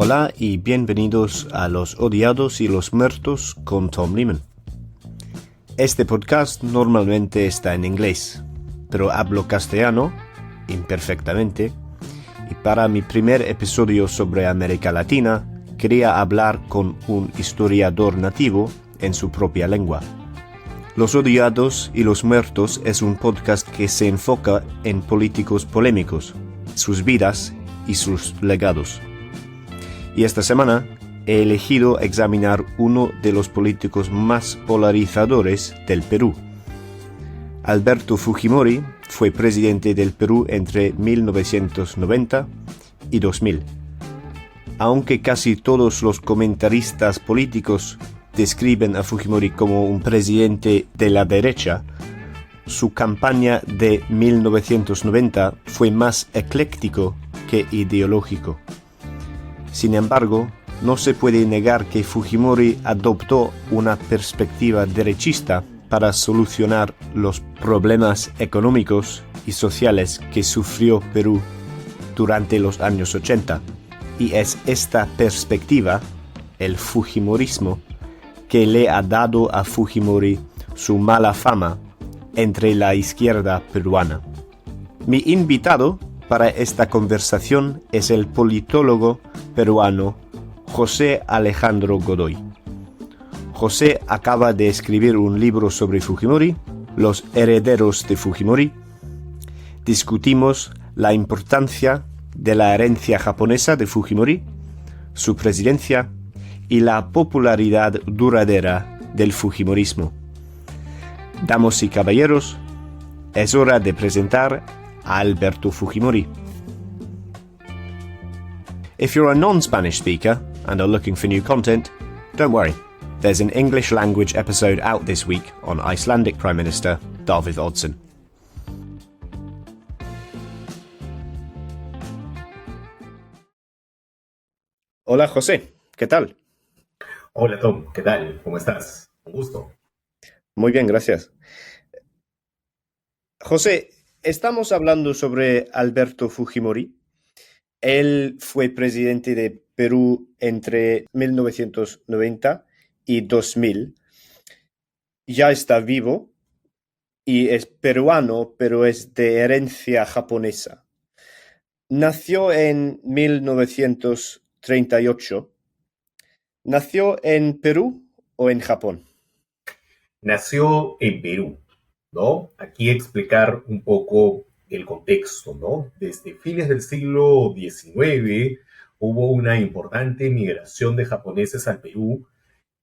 Hola y bienvenidos a Los Odiados y los Muertos con Tom Lehman. Este podcast normalmente está en inglés, pero hablo castellano imperfectamente y para mi primer episodio sobre América Latina quería hablar con un historiador nativo en su propia lengua. Los Odiados y los Muertos es un podcast que se enfoca en políticos polémicos, sus vidas y sus legados. Y esta semana he elegido examinar uno de los políticos más polarizadores del Perú. Alberto Fujimori fue presidente del Perú entre 1990 y 2000. Aunque casi todos los comentaristas políticos describen a Fujimori como un presidente de la derecha, su campaña de 1990 fue más ecléctico que ideológico. Sin embargo, no se puede negar que Fujimori adoptó una perspectiva derechista para solucionar los problemas económicos y sociales que sufrió Perú durante los años 80. Y es esta perspectiva, el Fujimorismo, que le ha dado a Fujimori su mala fama entre la izquierda peruana. Mi invitado para esta conversación es el politólogo peruano José Alejandro Godoy. José acaba de escribir un libro sobre Fujimori, Los herederos de Fujimori. Discutimos la importancia de la herencia japonesa de Fujimori, su presidencia y la popularidad duradera del Fujimorismo. Damas y caballeros, es hora de presentar a Alberto Fujimori. If you're a non-Spanish speaker and are looking for new content, don't worry. There's an English language episode out this week on Icelandic Prime Minister Davíð Oddsson. Hola José, ¿qué tal? Hola Tom, ¿qué tal? ¿Cómo estás? Un gusto. Muy bien, gracias. José, estamos hablando sobre Alberto Fujimori. Él fue presidente de Perú entre 1990 y 2000. Ya está vivo y es peruano, pero es de herencia japonesa. Nació en 1938. ¿Nació en Perú o en Japón? Nació en Perú, ¿no? Aquí explicar un poco el contexto, ¿no? Desde fines del siglo XIX hubo una importante migración de japoneses al Perú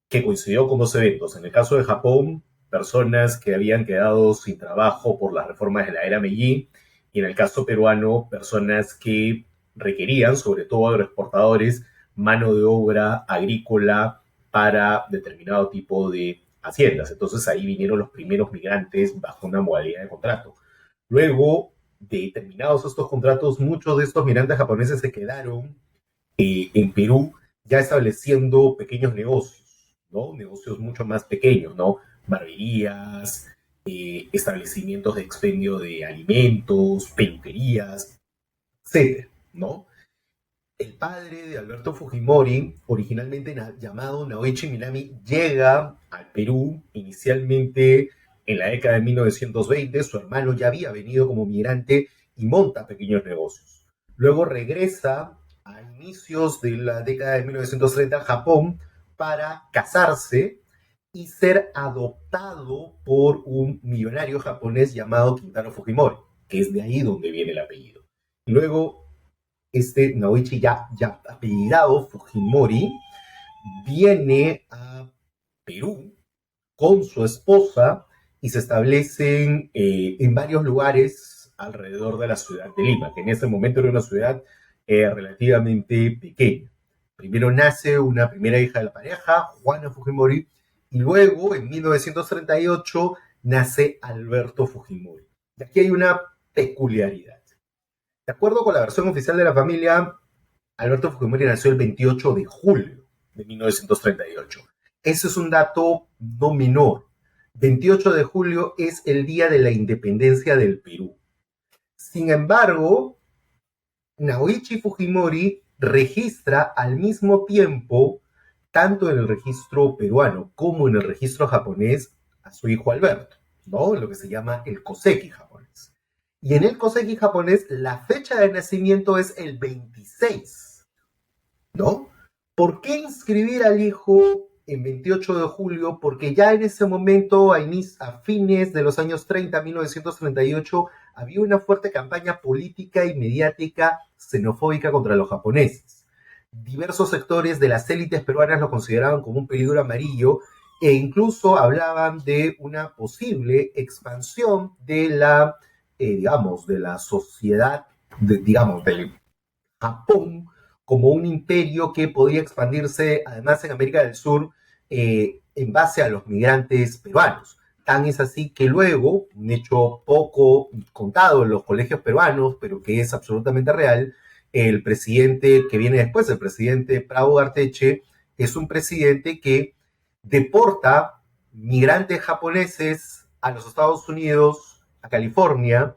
que coincidió con dos eventos. En el caso de Japón, personas que habían quedado sin trabajo por las reformas de la era Meiji, y en el caso peruano, personas que requerían, sobre todo agroexportadores, mano de obra agrícola para determinado tipo de haciendas. Entonces ahí vinieron los primeros migrantes bajo una modalidad de contrato. Luego de terminados estos contratos, muchos de estos migrantes japoneses se quedaron en Perú ya estableciendo pequeños negocios, ¿no? Negocios mucho más pequeños, ¿no? Barberías, establecimientos de expendio de alimentos, peluquerías, etcétera, ¿no? El padre de Alberto Fujimori, originalmente llamado Naoichi Minami, llega al Perú inicialmente en la década de 1920. Su hermano ya había venido como migrante y monta pequeños negocios. Luego regresa a inicios de la década de 1930 a Japón para casarse y ser adoptado por un millonario japonés llamado Kintaro Fujimori, que es de ahí donde viene el apellido. Luego Naoichi ya apellidado Fujimori viene a Perú con su esposa y se establecen en varios lugares alrededor de la ciudad de Lima, que en ese momento era una ciudad relativamente pequeña. Primero nace una primera hija de la pareja, Juana Fujimori, y luego en 1938 nace Alberto Fujimori. Y aquí hay una peculiaridad. De acuerdo con la versión oficial de la familia, Alberto Fujimori nació el 28 de julio de 1938. Ese es un dato no menor. 28 de julio es el día de la independencia del Perú. Sin embargo, Naoichi Fujimori registra al mismo tiempo, tanto en el registro peruano como en el registro japonés, a su hijo Alberto, ¿no? Lo que se llama el Koseki japonés. Y en el Koseki japonés, la fecha de nacimiento es el 26, ¿no? ¿Por qué inscribir al hijo en 28 de julio? Porque ya en ese momento, a fines de los años 30, 1938, había una fuerte campaña política y mediática xenofóbica contra los japoneses. Diversos sectores de las élites peruanas lo consideraban como un peligro amarillo e incluso hablaban de una posible expansión de digamos, de la sociedad, digamos, del Japón como un imperio que podía expandirse además en América del Sur en base a los migrantes peruanos. Tan es así que luego, un hecho poco contado en los colegios peruanos, pero que es absolutamente real, el presidente que viene después, el presidente Prabo Arteche, es un presidente que deporta migrantes japoneses a los Estados Unidos, a California.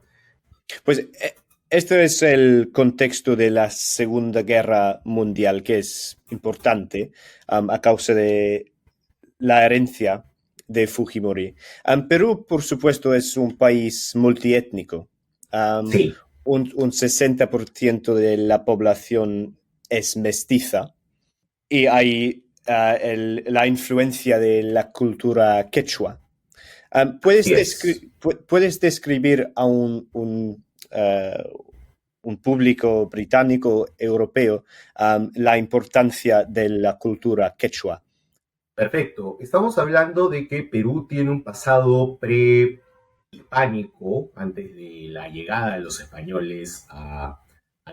Pues este es el contexto de la Segunda Guerra Mundial, que es importante a causa de la herencia de Fujimori. Perú, por supuesto, es un país multiétnico. Sí, Un 60% de la población es mestiza y hay la influencia de la cultura quechua. así es. ¿Puedes describir a un público británico, europeo, la importancia de la cultura quechua? Perfecto. Estamos hablando de que Perú tiene un pasado prehispánico, antes de la llegada de los españoles al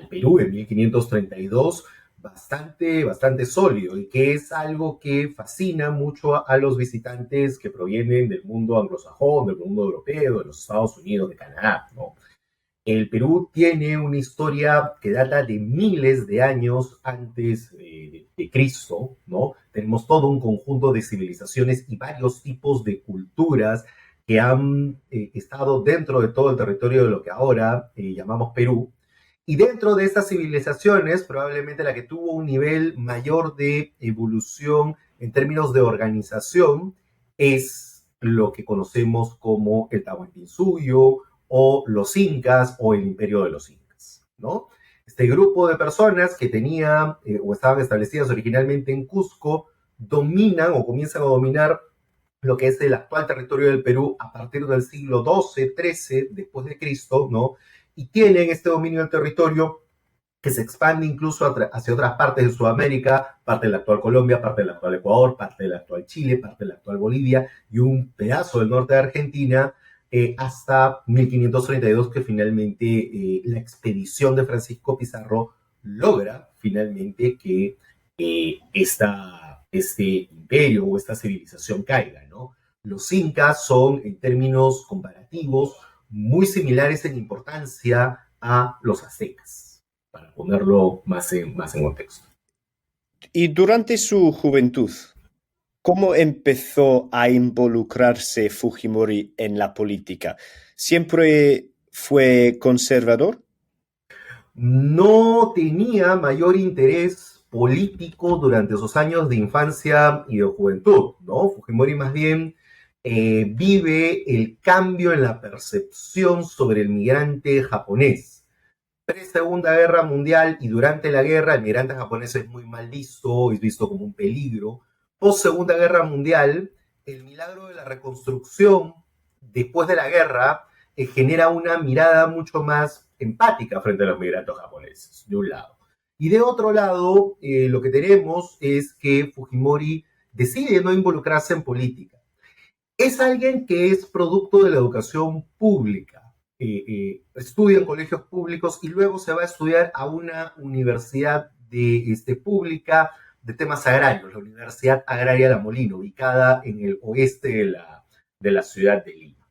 Perú en 1532, bastante sólido y que es algo que fascina mucho a los visitantes que provienen del mundo anglosajón, del mundo europeo, de los Estados Unidos, de Canadá, ¿no? El Perú tiene una historia que data de miles de años antes de Cristo, ¿no? Tenemos todo un conjunto de civilizaciones y varios tipos de culturas que han estado dentro de todo el territorio de lo que ahora llamamos Perú. Y dentro de estas civilizaciones, probablemente la que tuvo un nivel mayor de evolución en términos de organización es lo que conocemos como el Tahuantinsuyo o los incas o el imperio de los incas, ¿no? Este grupo de personas que tenía o estaban establecidas originalmente en Cusco dominan o comienzan a dominar lo que es el actual territorio del Perú a partir del siglo XII, XIII después de Cristo, ¿no? Y tienen este dominio del territorio que se expande incluso hacia otras partes de Sudamérica, parte de la actual Colombia, parte del actual Ecuador, parte del actual Chile, parte de la actual Bolivia y un pedazo del norte de Argentina, hasta 1532 que finalmente la expedición de Francisco Pizarro logra finalmente que este imperio o esta civilización caiga, ¿no? Los incas son, en términos comparativos, muy similares en importancia a los aztecas, para ponerlo más en contexto. Y durante su juventud, ¿cómo empezó a involucrarse Fujimori en la política? ¿Siempre fue conservador? No tenía mayor interés político durante sus años de infancia y de juventud, ¿no? Fujimori más bien vive el cambio en la percepción sobre el migrante japonés. Pre-Segunda Guerra Mundial y durante la guerra, el migrante japonés es muy mal visto, es visto como un peligro. Post-Segunda Guerra Mundial, el milagro de la reconstrucción después de la guerra genera una mirada mucho más empática frente a los migrantes japoneses, de un lado. Y de otro lado, lo que tenemos es que Fujimori decide no involucrarse en política. Es alguien que es producto de la educación pública. Estudia en colegios públicos y luego se va a estudiar a una universidad pública de temas agrarios, la Universidad Agraria La Molina, ubicada en el oeste de la ciudad de Lima.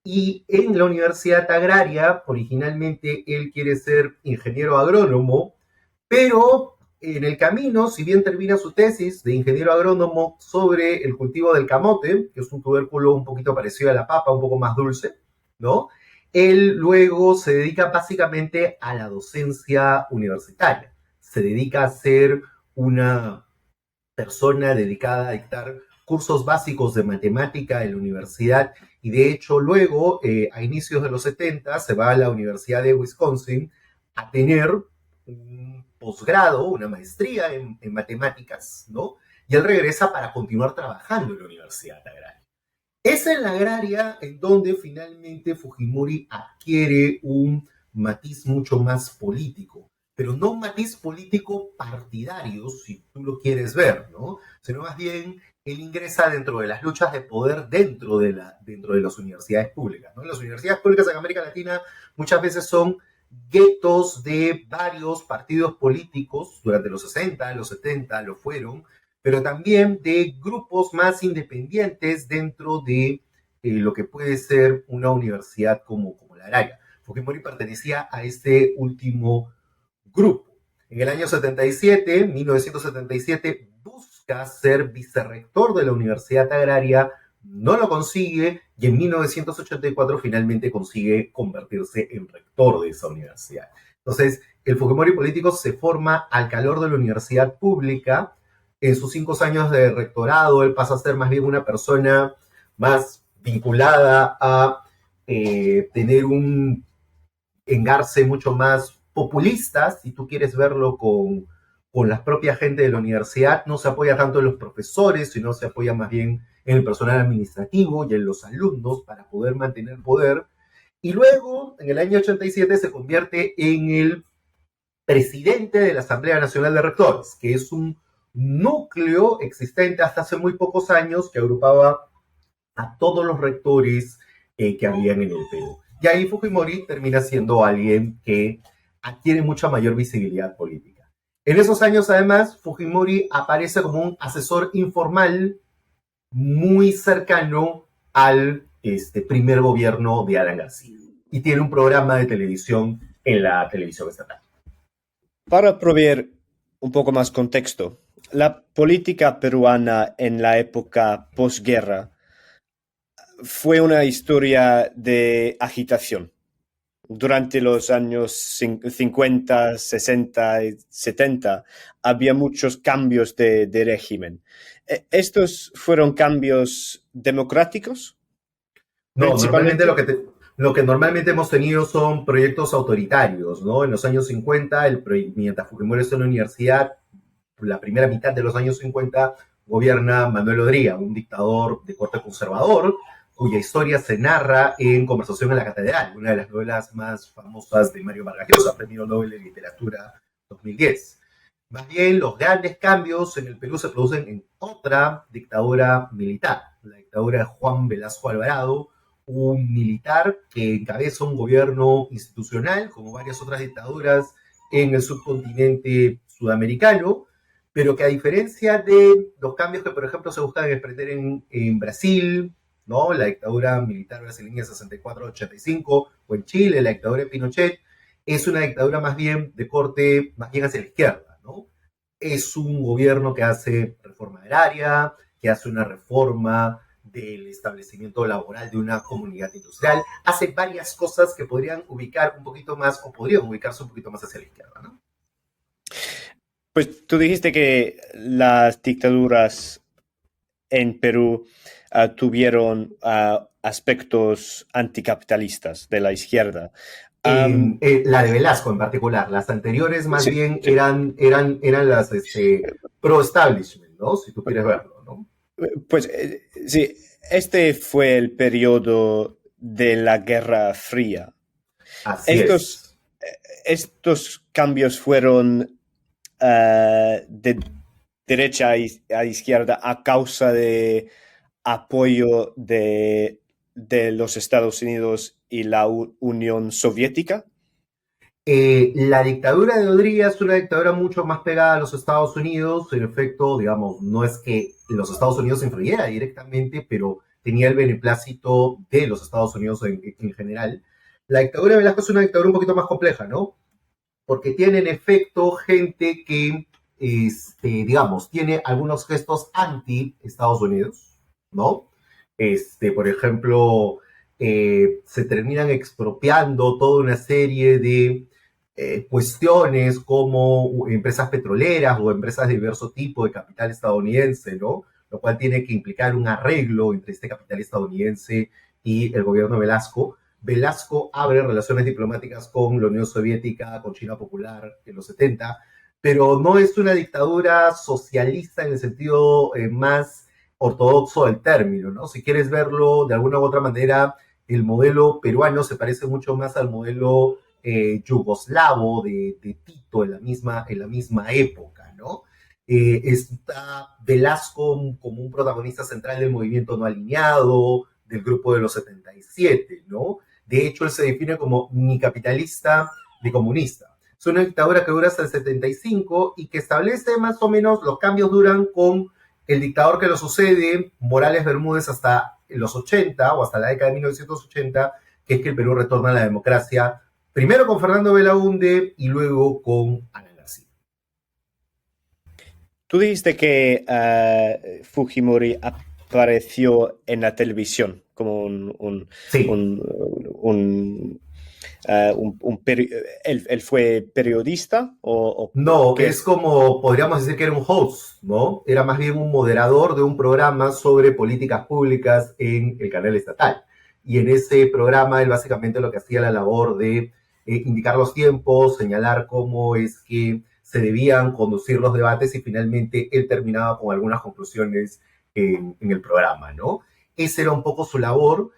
Y en la Universidad Agraria, originalmente él quiere ser ingeniero agrónomo, pero en el camino, si bien termina su tesis de ingeniero agrónomo sobre el cultivo del camote, que es un tubérculo un poquito parecido a la papa, un poco más dulce, ¿no? Él luego se dedica básicamente a la docencia universitaria. se dedica a ser una persona dedicada a dictar cursos básicos de matemática en la universidad y de hecho luego, a inicios de los 70, se va a la Universidad de Wisconsin a tener un posgrado, una maestría en matemáticas, ¿no? Y él regresa para continuar trabajando en la Universidad Agraria. Es en la agraria en donde finalmente Fujimori adquiere un matiz mucho más político, pero no un matiz político partidario, si tú lo quieres ver, ¿no? Sino más bien él ingresa dentro de las luchas de poder dentro de las universidades públicas, ¿no? Las universidades públicas en América Latina muchas veces son guetos de varios partidos políticos, durante los 60, los 70 lo fueron, pero también de grupos más independientes dentro de lo que puede ser una universidad como la Agraria. Fujimori pertenecía a este último grupo. En el año 77, 1977, busca ser vicerrector de la Universidad Agraria, no lo consigue y en 1984 finalmente consigue convertirse en rector de esa universidad. Entonces, el Fujimori político se forma al calor de la universidad pública. En sus 5 años de rectorado, él pasa a ser más bien una persona más vinculada a tener un engarce mucho más populista, si tú quieres verlo con la propia gente de la universidad. No se apoya tanto en los profesores, sino se apoya más bien en el personal administrativo y en los alumnos para poder mantener poder. Y luego, en el año 87, se convierte en el presidente de la Asamblea Nacional de Rectores, que es un núcleo existente hasta hace muy pocos años que agrupaba a todos los rectores que habían en el Perú. Y ahí Fujimori termina siendo alguien que adquiere mucha mayor visibilidad política. En esos años, además, Fujimori aparece como un asesor informal muy cercano al primer gobierno de Alan García. Y tiene un programa de televisión en la televisión estatal. Para proveer un poco más contexto, la política peruana en la época posguerra fue una historia de agitación. Durante los años 50, 60 y 70 había muchos cambios de régimen. ¿Estos fueron cambios democráticos? No, normalmente lo que normalmente hemos tenido son proyectos autoritarios, ¿no? En los años 50, mientras Fujimori está en la universidad, la primera mitad de los años 50, gobierna Manuel Odría, un dictador de corte conservador, cuya historia se narra en Conversación en la Catedral, una de las novelas más famosas de Mario Vargas Llosa, premio Nobel de Literatura 2010. Más bien, los grandes cambios en el Perú se producen en otra dictadura militar, la dictadura de Juan Velasco Alvarado, un militar que encabeza un gobierno institucional, como varias otras dictaduras en el subcontinente sudamericano, pero que a diferencia de los cambios que, por ejemplo, se buscan emprender en Brasil, ¿no? La dictadura militar brasileña 64-85, o en Chile, la dictadura de Pinochet, es una dictadura más bien de corte, más bien hacia la izquierda, ¿no? Es un gobierno que hace reforma agraria, que hace una reforma del establecimiento laboral de una comunidad industrial, hace varias cosas que podrían ubicar un poquito más, o podrían ubicarse un poquito más hacia la izquierda, ¿no? Pues tú dijiste que las dictaduras en Perú tuvieron aspectos anticapitalistas de la izquierda. La de Velasco en particular. Las anteriores más bien eran las pro-establishment, ¿no? Si tú quieres verlo, ¿no? Pues sí, este fue el periodo de la Guerra Fría. Estos cambios fueron de derecha a izquierda a causa de apoyo de los Estados Unidos y la Unión Soviética. La dictadura de Odría es una dictadura mucho más pegada a los Estados Unidos. En efecto, digamos, no es que los Estados Unidos influyera directamente, pero tenía el beneplácito de los Estados Unidos en general. La dictadura de Velasco es una dictadura un poquito más compleja, ¿no? Porque tiene en efecto gente que, digamos, tiene algunos gestos anti-Estados Unidos, ¿no? Por ejemplo, se terminan expropiando toda una serie de cuestiones como empresas petroleras o empresas de diverso tipo de capital estadounidense, ¿no? Lo cual tiene que implicar un arreglo entre este capital estadounidense y el gobierno de Velasco. Velasco abre relaciones diplomáticas con la Unión Soviética, con China Popular en los 70, pero no es una dictadura socialista en el sentido más ortodoxo del término, ¿no? Si quieres verlo de alguna u otra manera, el modelo peruano se parece mucho más al modelo yugoslavo de Tito en la misma época, ¿no? Está Velasco como un protagonista central del movimiento no alineado, del grupo de los 77, ¿no? De hecho, él se define como ni capitalista ni comunista. Es una dictadura que dura hasta el 75 y que establece más o menos, los cambios duran con el dictador que lo sucede, Morales Bermúdez, hasta los 80 o hasta la década de 1980, que es que el Perú retorna a la democracia, primero con Fernando Belaúnde y luego con Alan García. Tú dijiste que Fujimori apareció en la televisión como Sí. ¿Él fue periodista o No, qué es es? como, podríamos decir que era un host, ¿no? Era más bien un moderador de un programa sobre políticas públicas en el canal estatal. Y en ese programa él básicamente lo que hacía la labor de indicar los tiempos, señalar cómo es que se debían conducir los debates y finalmente él terminaba con algunas conclusiones en el programa, ¿no? Esa era un poco su labor.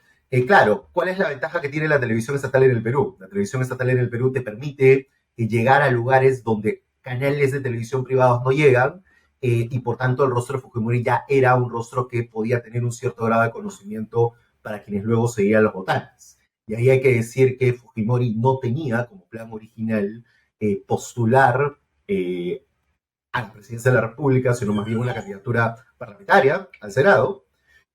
Claro, ¿cuál es la ventaja que tiene la televisión estatal en el Perú? La televisión estatal en el Perú te permite llegar a lugares donde canales de televisión privados no llegan, y por tanto el rostro de Fujimori ya era un rostro que podía tener un cierto grado de conocimiento para quienes luego seguían los votantes. Y ahí hay que decir que Fujimori no tenía como plan original postular a la presidencia de la República, sino más bien una candidatura parlamentaria al Senado.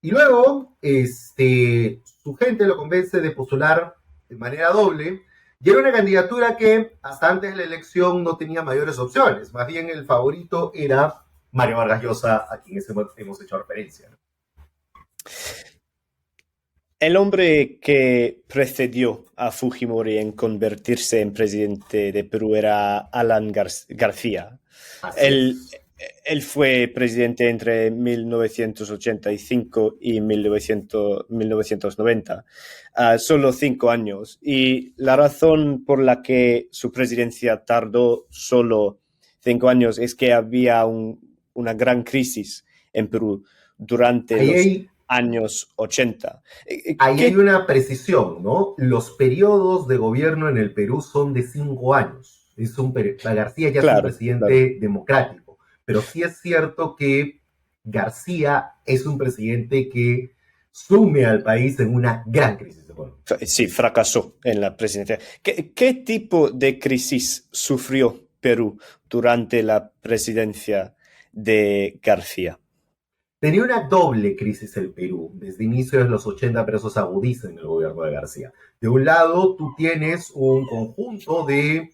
Y luego su gente lo convence de postular de manera doble, y era una candidatura que hasta antes de la elección no tenía mayores opciones. Más bien el favorito era Mario Vargas Llosa, a quien hemos hecho referencia, ¿no? El hombre que precedió a Fujimori en convertirse en presidente de Perú era Alan García. Así Él, es. él fue presidente entre 1985 y 1990, solo 5 años. Y la razón por la que su presidencia tardó solo 5 años es que había una gran crisis en Perú durante Ahí los hay años 80. Ahí hay ¿Qué? una precisión, ¿no? Los periodos de gobierno en el Perú son de 5 años. García ya es un Claro, claro. presidente democrático, pero sí es cierto que García es un presidente que sume al país en una gran crisis económica. Sí, fracasó en la presidencia. ¿Qué tipo de crisis sufrió Perú durante la presidencia de García? Tenía una doble crisis el Perú. Desde inicios de los 80, pero eso se agudiza en el gobierno de García. De un lado, tú tienes un conjunto de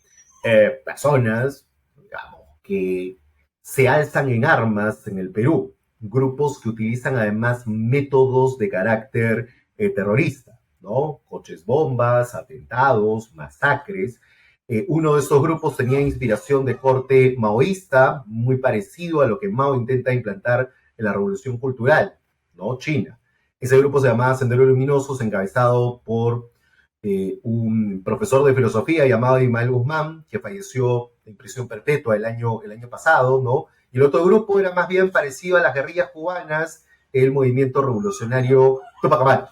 personas, digamos, que se alzan en armas en el Perú. Grupos que utilizan además métodos de carácter terrorista, ¿no? Coches bombas, atentados, masacres. Uno de esos grupos tenía inspiración de corte maoísta, muy parecido a lo que Mao intenta implantar en la Revolución Cultural, ¿no? China. Ese grupo se llamaba Sendero Luminosos, encabezado por un profesor de filosofía llamado Ismael Guzmán, que falleció en prisión perpetua el año pasado, ¿no? Y el otro grupo era más bien parecido a las guerrillas cubanas, el movimiento revolucionario Tupac Amaru,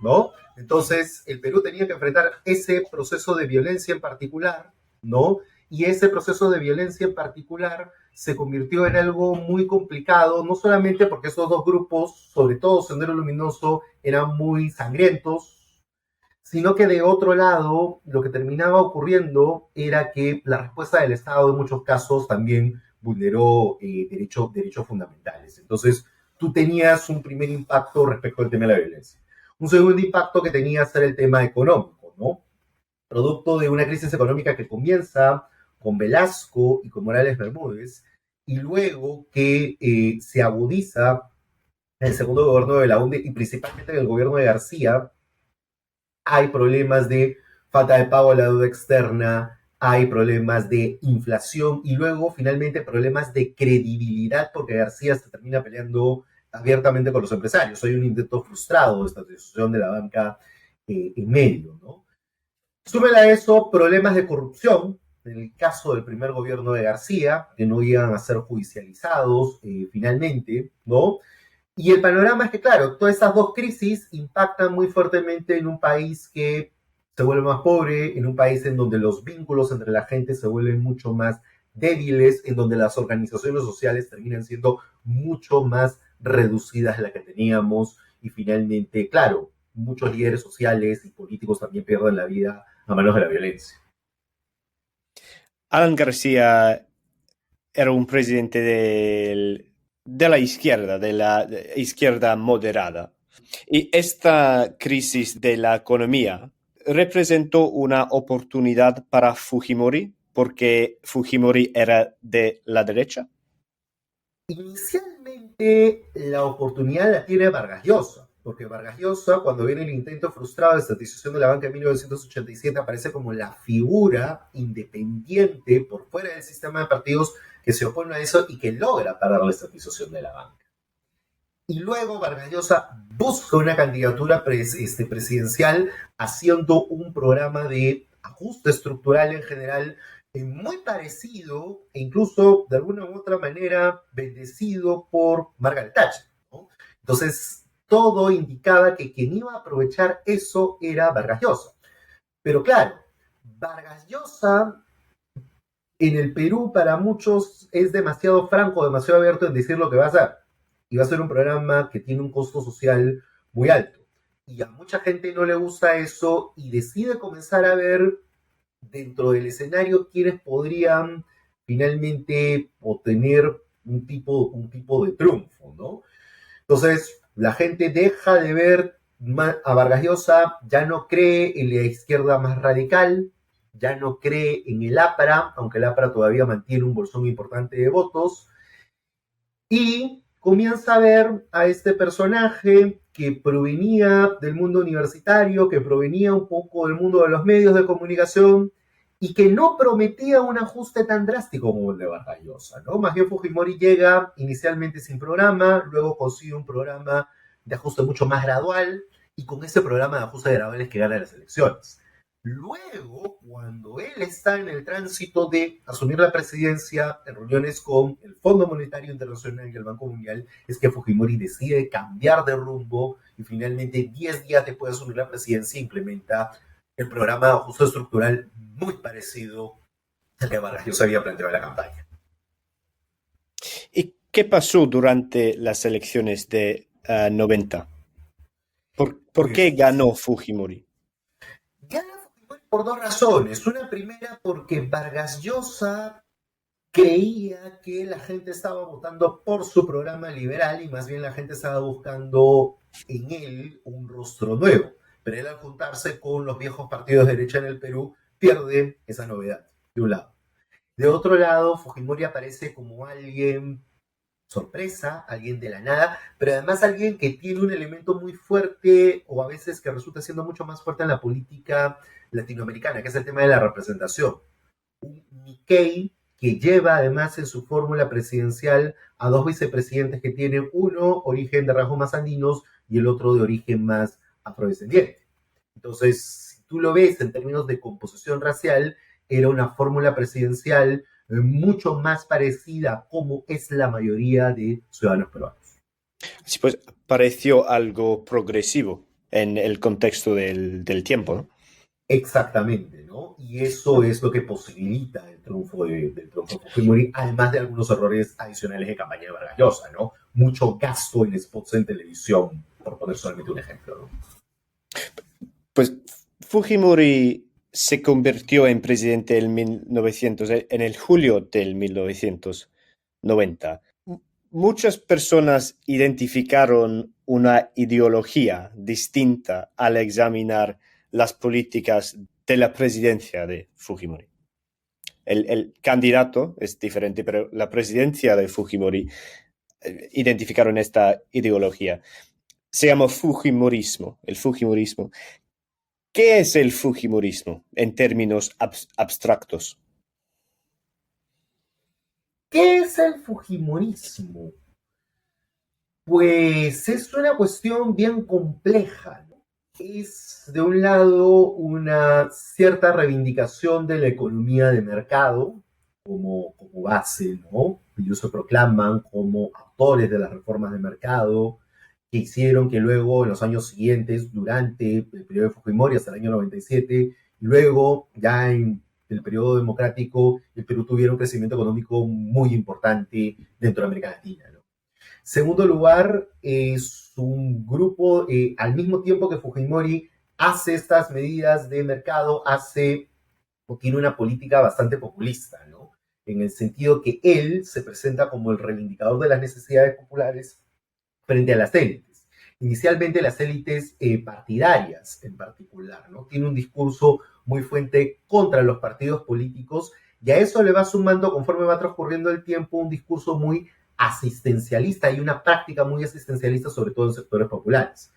¿no? Entonces, el Perú tenía que enfrentar ese proceso de violencia en particular, ¿no? Y ese proceso de violencia en particular se convirtió en algo muy complicado, no solamente porque esos dos grupos, sobre todo Sendero Luminoso, eran muy sangrientos, sino que de otro lado, lo que terminaba ocurriendo era que la respuesta del Estado en muchos casos también vulneró derechos fundamentales. Entonces, tú tenías un primer impacto respecto al tema de la violencia. Un segundo impacto que tenías era el tema económico, ¿no? Producto de una crisis económica que comienza con Velasco y con Morales Bermúdez, y luego que se agudiza en el segundo gobierno de la UNDE y principalmente en el gobierno de García. Hay problemas de falta de pago de la deuda externa, hay problemas de inflación y luego finalmente problemas de credibilidad porque García se termina peleando abiertamente con los empresarios. Hay un intento frustrado de estatización de la banca en medio, ¿no? Súmela a eso problemas de corrupción, en el caso del primer gobierno de García, que no iban a ser judicializados finalmente, ¿no? Y el panorama es que, claro, todas esas dos crisis impactan muy fuertemente en un país que se vuelve más pobre, en un país en donde los vínculos entre la gente se vuelven mucho más débiles, en donde las organizaciones sociales terminan siendo mucho más reducidas de las que teníamos y finalmente, claro, muchos líderes sociales y políticos también pierden la vida a manos de la violencia. Alan García era un presidente de la izquierda moderada. Y esta crisis de la economía representó una oportunidad para Fujimori, porque Fujimori era de la derecha. Inicialmente la oportunidad la tiene Vargas Llosa, porque Vargas Llosa, cuando viene el intento frustrado de estatización de la banca en 1987, aparece como la figura independiente por fuera del sistema de partidos que se opone a eso y que logra parar la estatización de la banca. Y luego Vargas Llosa busca una candidatura presidencial haciendo un programa de ajuste estructural en general muy parecido e incluso de alguna u otra manera bendecido por Margaret Thatcher, ¿no? Entonces, todo indicaba que quien iba a aprovechar eso era Vargas Llosa. Pero claro, Vargas Llosa en el Perú para muchos es demasiado franco, demasiado abierto en decir lo que va a hacer. Y va a ser un programa que tiene un costo social muy alto. Y a mucha gente no le gusta eso y decide comenzar a ver dentro del escenario quienes podrían finalmente obtener un tipo de triunfo, ¿no? Entonces, la gente deja de ver a Vargas Llosa, ya no cree en la izquierda más radical, ya no cree en el APRA, aunque el APRA todavía mantiene un bolsón importante de votos, y comienza a ver a este personaje que provenía del mundo universitario, que provenía un poco del mundo de los medios de comunicación y que no prometía un ajuste tan drástico como el de Vargas Llosa, ¿no? Más bien Fujimori llega inicialmente sin programa, luego consigue un programa de ajuste mucho más gradual y con ese programa de ajuste gradual es que gana las elecciones. Luego, cuando él está en el tránsito de asumir la presidencia en reuniones con el Fondo Monetario Internacional y el Banco Mundial, es que Fujimori decide cambiar de rumbo y finalmente 10 días después de asumir la presidencia implementa el programa de ajuste estructural muy parecido al que Vargas Llosa había planteado en la campaña. ¿Y qué pasó durante las elecciones de 90? ¿Por qué ganó Fujimori? Gana Fujimori por dos razones. Una primera porque Vargas Llosa creía que la gente estaba votando por su programa liberal y más bien la gente estaba buscando en él un rostro nuevo. Pero él al juntarse con los viejos partidos de derecha en el Perú pierde esa novedad, de un lado. De otro lado, Fujimori aparece como alguien sorpresa, alguien de la nada, pero además alguien que tiene un elemento muy fuerte o a veces que resulta siendo mucho más fuerte en la política latinoamericana, que es el tema de la representación. Un Nikkei que lleva además en su fórmula presidencial a dos vicepresidentes que tienen uno origen de rasgos más andinos y el otro de origen más afrodescendiente. Entonces, si tú lo ves en términos de composición racial, era una fórmula presidencial mucho más parecida a cómo es la mayoría de ciudadanos peruanos. Sí, pues pareció algo progresivo en el contexto del tiempo, ¿no? Exactamente, ¿no? Y eso es lo que posibilita el triunfo del triunfo de Fujimori, además de algunos errores adicionales de campaña de Vargas Llosa, ¿no? Mucho gasto en spots en televisión, por poner solamente un ejemplo, ¿no? Pues Fujimori se convirtió en presidente en el julio del 1990. Muchas personas identificaron una ideología distinta al examinar las políticas de la presidencia de Fujimori. El candidato es diferente, pero la presidencia de Fujimori identificaron esta ideología. Se llama Fujimorismo, el Fujimorismo, ¿Qué es el Fujimorismo en términos abstractos? ¿Qué es el Fujimorismo? Pues es una cuestión bien compleja, ¿no? Es, de un lado, una cierta reivindicación de la economía de mercado como base, ¿no? Ellos se proclaman como autores de las reformas de mercado que hicieron que luego, en los años siguientes, durante el periodo de Fujimori hasta el año 97, y luego ya en el periodo democrático, el Perú tuviera un crecimiento económico muy importante dentro de América Latina, ¿no? Segundo lugar, es un grupo, al mismo tiempo que Fujimori hace estas medidas de mercado, hace o tiene una política bastante populista, ¿no? En el sentido que él se presenta como el reivindicador de las necesidades populares frente a las élites. Inicialmente las élites partidarias en particular, ¿no? Tiene un discurso muy fuerte contra los partidos políticos y a eso le va sumando, conforme va transcurriendo el tiempo, un discurso muy asistencialista y una práctica muy asistencialista, sobre todo en sectores populares.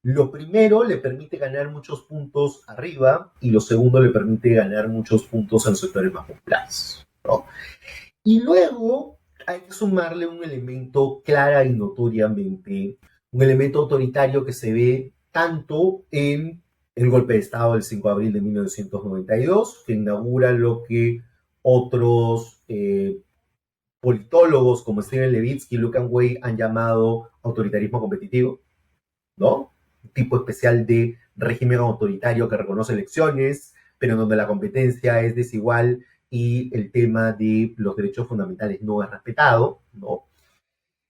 Lo primero le permite ganar muchos puntos arriba y lo segundo le permite ganar muchos puntos en sectores más populares, ¿no? Y luego hay que sumarle un elemento clara y notoriamente, un elemento autoritario que se ve tanto en el golpe de Estado del 5 de abril de 1992, que inaugura lo que otros politólogos como Steven Levitsky y Lucan Way han llamado autoritarismo competitivo, ¿no? Un tipo especial de régimen autoritario que reconoce elecciones, pero en donde la competencia es desigual y el tema de los derechos fundamentales no es respetado, ¿no?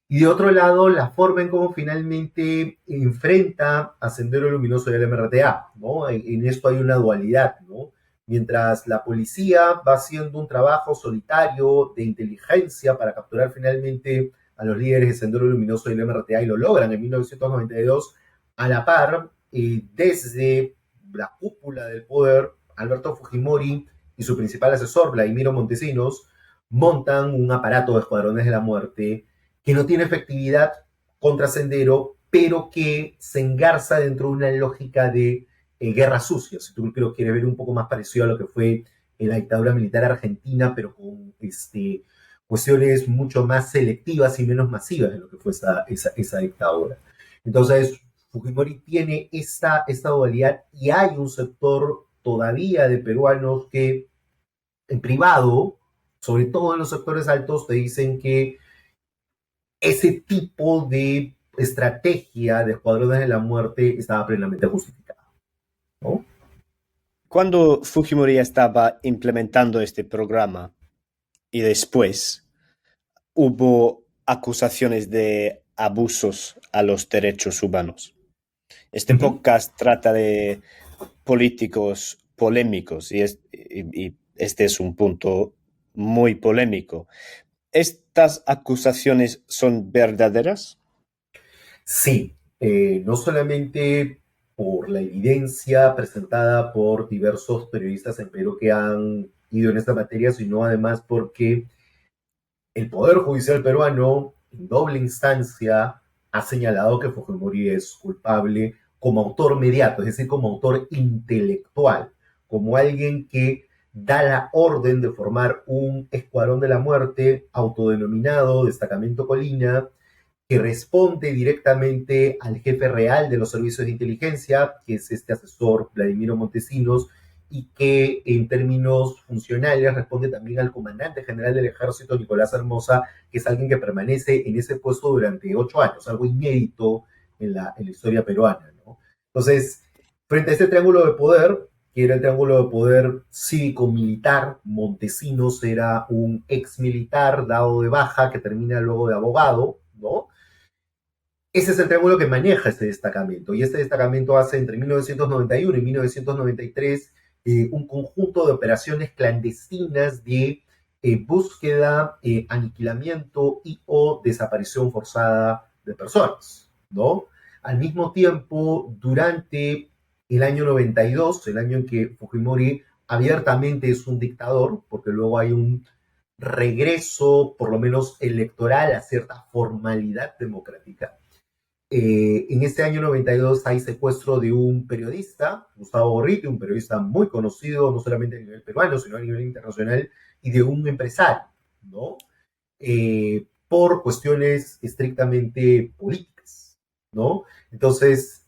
Y de otro lado, la forma en cómo finalmente enfrenta a Sendero Luminoso y al MRTA, ¿no? En esto hay una dualidad, ¿no? Mientras la policía va haciendo un trabajo solitario de inteligencia para capturar finalmente a los líderes de Sendero Luminoso y el MRTA y lo logran en 1992, a la par, desde la cúpula del poder, Alberto Fujimori y su principal asesor, Vladimiro Montesinos, montan un aparato de escuadrones de la muerte que no tiene efectividad contra Sendero, pero que se engarza dentro de una lógica de guerra sucia. Si tú lo quieres ver un poco más parecido a lo que fue la dictadura militar argentina, pero con cuestiones mucho más selectivas y menos masivas de lo que fue esa dictadura. Entonces, Fujimori tiene esta dualidad y hay un sector todavía de peruanos que en privado, sobre todo en los sectores altos, te dicen que ese tipo de estrategia de escuadrones de la muerte estaba plenamente justificada, ¿no? Cuando Fujimori estaba implementando este programa y después hubo acusaciones de abusos a los derechos humanos. Este podcast trata de políticos polémicos y este es un punto muy polémico. ¿Estas acusaciones son verdaderas? Sí, no solamente por la evidencia presentada por diversos periodistas en Perú que han ido en esta materia, sino además porque el Poder Judicial peruano, en doble instancia, ha señalado que Fujimori es culpable como autor mediato, es decir, como autor intelectual, como alguien que da la orden de formar un escuadrón de la muerte autodenominado Destacamento Colina, que responde directamente al jefe real de los servicios de inteligencia, que es este asesor Vladimiro Montesinos, y que en términos funcionales responde también al comandante general del ejército, Nicolás Hermosa, que es alguien que permanece en ese puesto durante 8 años, algo inédito en la historia peruana, ¿no? Entonces, frente a este triángulo de poder, que era el triángulo de poder cívico-militar, Montesinos era un ex militar dado de baja que termina luego de abogado, ¿no? Ese es el triángulo que maneja este destacamento. Y este destacamento hace entre 1991 y 1993 un conjunto de operaciones clandestinas de búsqueda, aniquilamiento y o desaparición forzada de personas, ¿no? Al mismo tiempo, durante el año 92, el año en que Fujimori abiertamente es un dictador, porque luego hay un regreso, por lo menos electoral, a cierta formalidad democrática, En este año 92 hay secuestro de un periodista, Gustavo Gorriti, un periodista muy conocido, no solamente a nivel peruano, sino a nivel internacional, y de un empresario, ¿no? Por cuestiones estrictamente políticas, ¿no? Entonces,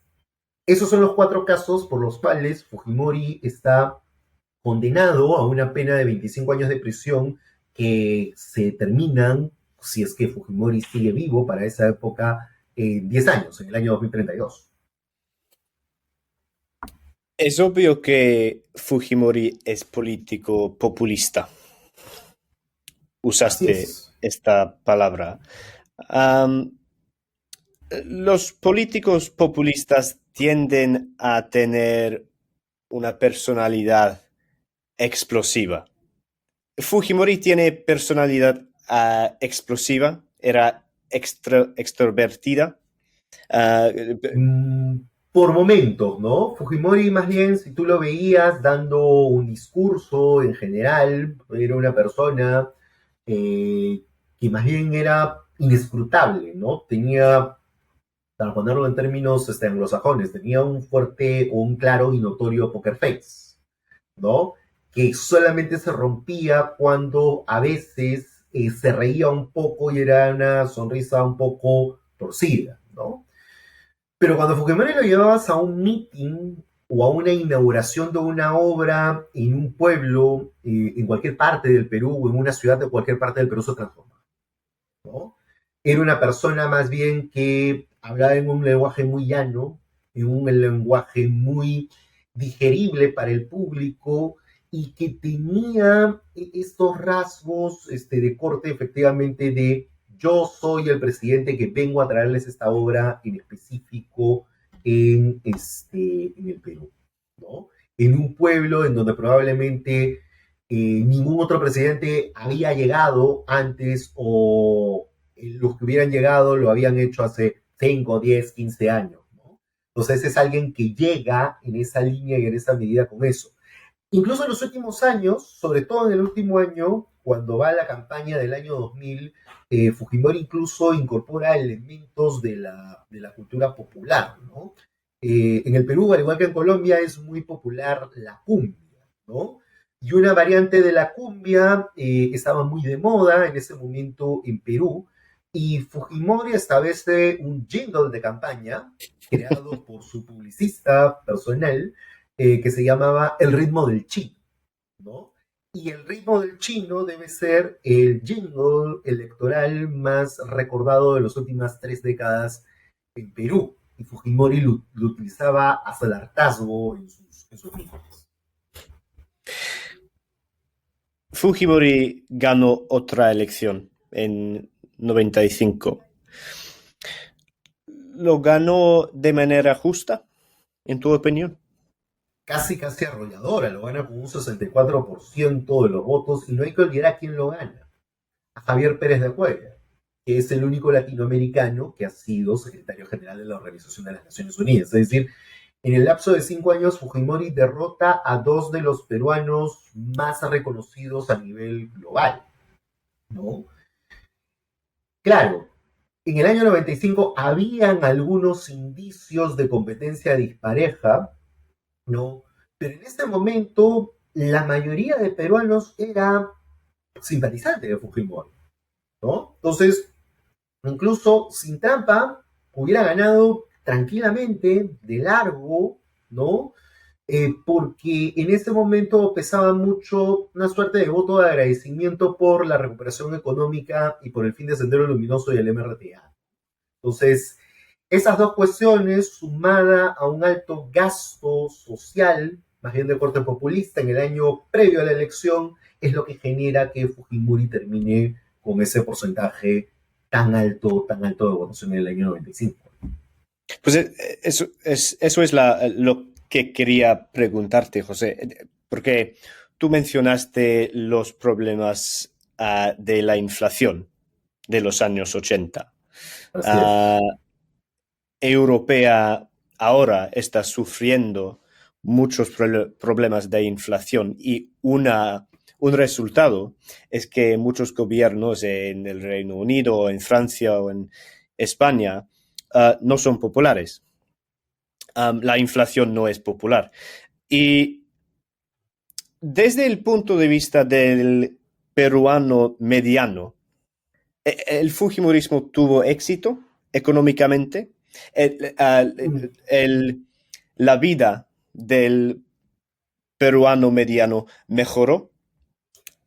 esos son los cuatro casos por los cuales Fujimori está condenado a una pena de 25 años de prisión que se terminan, si es que Fujimori sigue vivo para esa época, en 10 años, en el año 2032. Es obvio que Fujimori es político populista. Así Usaste es. esta palabra. Am, los políticos populistas tienden a tener una personalidad explosiva. Fujimori tiene personalidad explosiva, era extrovertida. Ah, Mm, por momentos, ¿no? Fujimori más bien, si tú lo veías dando un discurso en general, era una persona eh, que más bien era inescrutable, ¿no? Tenía, para ponerlo en términos anglosajones, tenía un fuerte o un claro y notorio poker face, ¿no? Que solamente se rompía cuando a veces se reía un poco y era una sonrisa un poco torcida, ¿no? Pero cuando Fujimori lo llevabas a un meeting o a una inauguración de una obra en un pueblo, en cualquier parte del Perú o en una ciudad de cualquier parte del Perú, se transformaba, ¿no? Era una persona más bien que hablaba en un lenguaje muy llano, en un lenguaje muy digerible para el público y que tenía estos rasgos de corte efectivamente de yo soy el presidente que vengo a traerles esta obra en específico en el Perú, ¿no? En un pueblo en donde probablemente ningún otro presidente había llegado antes o los que hubieran llegado lo habían hecho hace 5, 10, 15 años, ¿no? Entonces es alguien que llega en esa línea y en esa medida con eso. Incluso en los últimos años, sobre todo en el último año, cuando va la campaña del año 2000, Fujimori incluso incorpora elementos de la cultura popular, ¿no? En el Perú, al igual que en Colombia, es muy popular la cumbia, ¿no? Y una variante de la cumbia estaba muy de moda en ese momento en Perú, y Fujimori establece un jingle de campaña creado por su publicista personal, que se llamaba El ritmo del chino, ¿no? Y el ritmo del chino debe ser el jingle electoral más recordado de las últimas 3 décadas en Perú. Y Fujimori lo utilizaba hasta el hartazgo en sus mítines. Fujimori ganó otra elección en 95. ¿Lo ganó de manera justa, en tu opinión? Casi arrolladora, lo gana con un 64% de los votos y no hay que olvidar a quién lo gana, a Javier Pérez de Cuellar, que es el único latinoamericano que ha sido secretario general de la Organización de las Naciones Unidas. Es decir, en el lapso de 5 años, Fujimori derrota a dos de los peruanos más reconocidos a nivel global, ¿no? Claro, en el año 95 habían algunos indicios de competencia dispareja, ¿no? Pero en este momento la mayoría de peruanos era simpatizante de Fujimori, ¿no? Entonces, incluso sin trampa, hubiera ganado tranquilamente, de largo, ¿no? Porque en ese momento pesaba mucho una suerte de voto de agradecimiento por la recuperación económica y por el fin de Sendero Luminoso y el MRTA. Entonces, esas dos cuestiones, sumada a un alto gasto social, más bien de corte populista, en el año previo a la elección, es lo que genera que Fujimori termine con ese porcentaje tan alto de votación en el año 95. Pues eso es lo que quería preguntarte, José, porque tú mencionaste los problemas de la inflación de los años 80. Así es. Ah, Europea ahora está sufriendo muchos problemas de inflación y un resultado es que muchos gobiernos en el Reino Unido, en Francia o en España no son populares. La inflación no es popular. Y desde el punto de vista del peruano mediano, ¿el fujimorismo tuvo éxito económicamente? ¿La vida del peruano mediano mejoró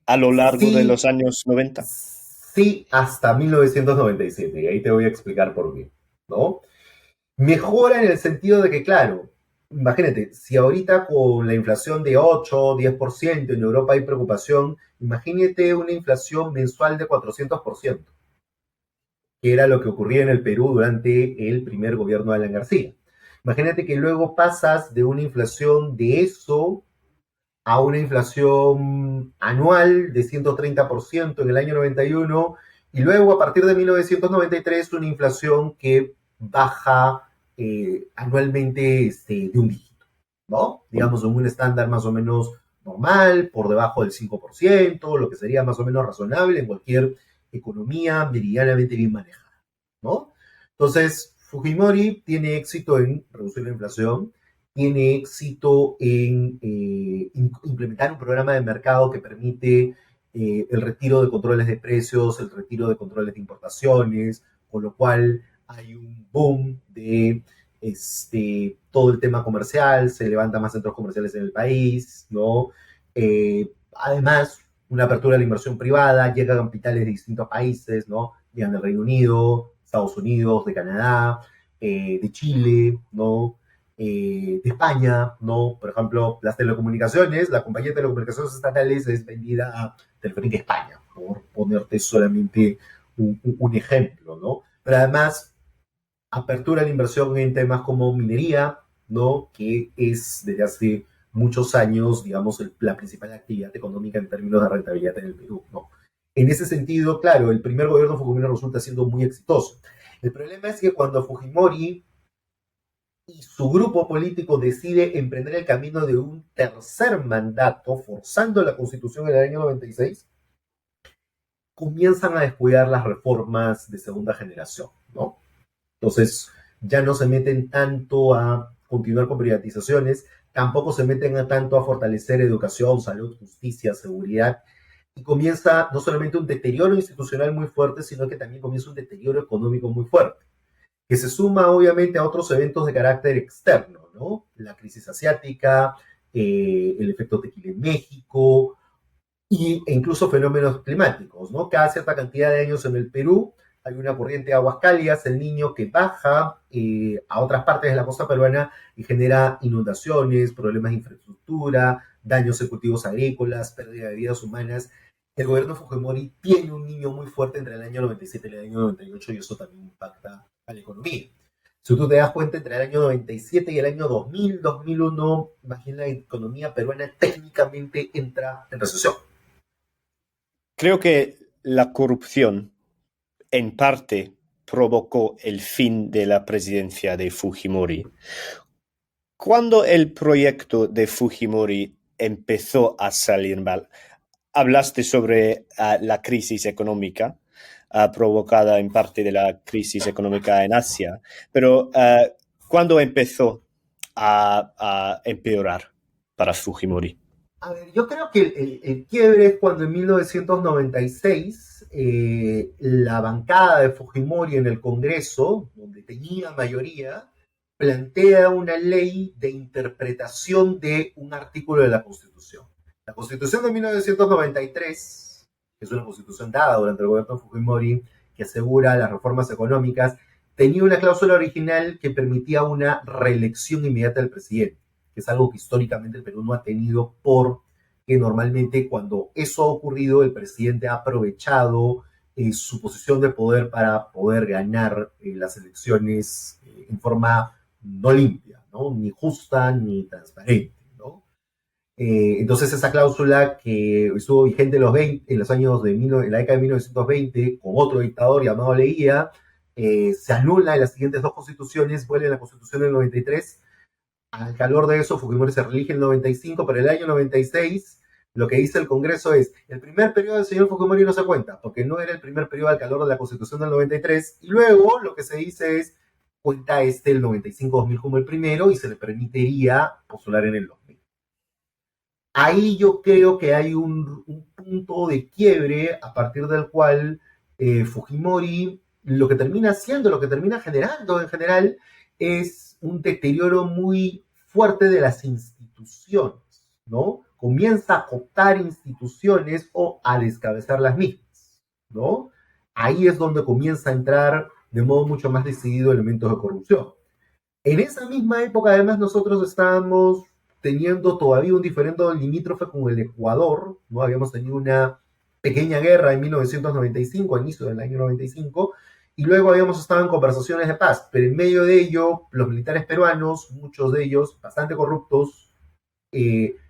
a lo largo de los Sí, años 90? sí, hasta 1997, y ahí te voy a explicar por qué, ¿no? Mejora en el sentido de que, claro, imagínate, si ahorita con la inflación de 8, 10% en Europa hay preocupación, imagínate una inflación mensual de 400%, que era lo que ocurría en el Perú durante el primer gobierno de Alan García. Imagínate que luego pasas de una inflación de eso a una inflación anual de 130% en el año 91 y luego a partir de 1993 una inflación que baja anualmente de un dígito, ¿no? Digamos en un estándar más o menos normal, por debajo del 5%, lo que sería más o menos razonable en cualquier economía meridianamente bien manejada, ¿no? Entonces, Fujimori tiene éxito en reducir la inflación, tiene éxito en implementar un programa de mercado que permite el retiro de controles de precios, el retiro de controles de importaciones, con lo cual hay un boom de todo el tema comercial, se levantan más centros comerciales en el país, ¿no? Además, una apertura de la inversión privada, llegan capitales de distintos países, ¿no? Llegan del Reino Unido, Estados Unidos, de Canadá, de Chile, ¿no? De España, ¿no? Por ejemplo, las telecomunicaciones, la compañía de telecomunicaciones estatales es vendida a Telefónica España, por ponerte solamente un ejemplo, ¿no? Pero además, apertura la inversión en temas como minería, ¿no? Que es desde hace muchos años, digamos, la principal actividad económica en términos de rentabilidad en el Perú, ¿no? En ese sentido, claro, el primer gobierno de Fujimori resulta siendo muy exitoso. El problema es que cuando Fujimori y su grupo político decide emprender el camino de un tercer mandato, forzando la constitución en el año 96, comienzan a descuidar las reformas de segunda generación, ¿no? Entonces, ya no se meten tanto a continuar con privatizaciones, tampoco se meten a tanto a fortalecer educación, salud, justicia, seguridad, y comienza no solamente un deterioro institucional muy fuerte, sino que también comienza un deterioro económico muy fuerte, que se suma obviamente a otros eventos de carácter externo, ¿no? La crisis asiática, el efecto tequila en México, e incluso fenómenos climáticos, ¿no? Cada cierta cantidad de años en el Perú hay una corriente de aguas cálidas, el Niño, que baja a otras partes de la costa peruana y genera inundaciones, problemas de infraestructura, daños en cultivos agrícolas, pérdida de vidas humanas. El gobierno de Fujimori tiene un niño muy fuerte entre el año 97 y el año 98 y eso también impacta a la economía. Si tú te das cuenta, entre el año 97 y el año 2000, 2001, imagina la economía peruana técnicamente entra en recesión. Creo que la corrupción en parte provocó el fin de la presidencia de Fujimori. Cuando el proyecto de Fujimori empezó a salir mal, hablaste sobre la crisis económica provocada en parte de la crisis económica en Asia, pero ¿cuándo empezó a empeorar para Fujimori? A ver, yo creo que el quiebre es cuando en 1996 la bancada de Fujimori en el Congreso, donde tenía mayoría, plantea una ley de interpretación de un artículo de la Constitución. La Constitución de 1993, que es una constitución dada durante el gobierno de Fujimori, que asegura las reformas económicas, tenía una cláusula original que permitía una reelección inmediata del presidente, que es algo que históricamente el Perú no ha tenido porque normalmente cuando eso ha ocurrido el presidente ha aprovechado su posición de poder para poder ganar las elecciones en forma no limpia, ¿no? Ni justa ni transparente, ¿no? Entonces esa cláusula que estuvo vigente en los años en la década de 1920 con otro dictador llamado Leguía, se anula en las siguientes dos constituciones, vuelve a la constitución del 93. Al calor de eso, Fujimori se reelige en el 95, pero el año 96 lo que dice el Congreso es, el primer periodo del señor Fujimori no se cuenta, porque no era el primer periodo al calor de la Constitución del 93, y luego lo que se dice es, cuenta el 95-2000 como el primero y se le permitiría postular en el 2000. Ahí yo creo que hay un punto de quiebre a partir del cual Fujimori lo que termina haciendo, lo que termina generando en general, es un deterioro muy fuerte de las instituciones, ¿no? Comienza a cooptar instituciones o a descabezar las mismas, ¿no? Ahí es donde comienza a entrar de modo mucho más decidido elementos de corrupción. En esa misma época, además, nosotros estábamos teniendo todavía un diferendo limítrofe con el Ecuador, ¿no? Habíamos tenido una pequeña guerra en 1995, a inicio del año 95, y luego habíamos estado en conversaciones de paz, pero en medio de ello, los militares peruanos, muchos de ellos bastante corruptos,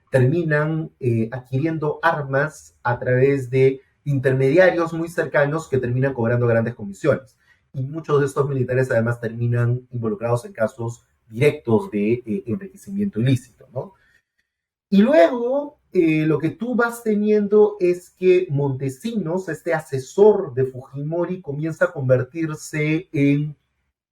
terminan adquiriendo armas a través de intermediarios muy cercanos que terminan cobrando grandes comisiones. Y muchos de estos militares además terminan involucrados en casos directos de enriquecimiento ilícito, ¿no? Y luego lo que tú vas teniendo es que Montesinos, este asesor de Fujimori, comienza a convertirse en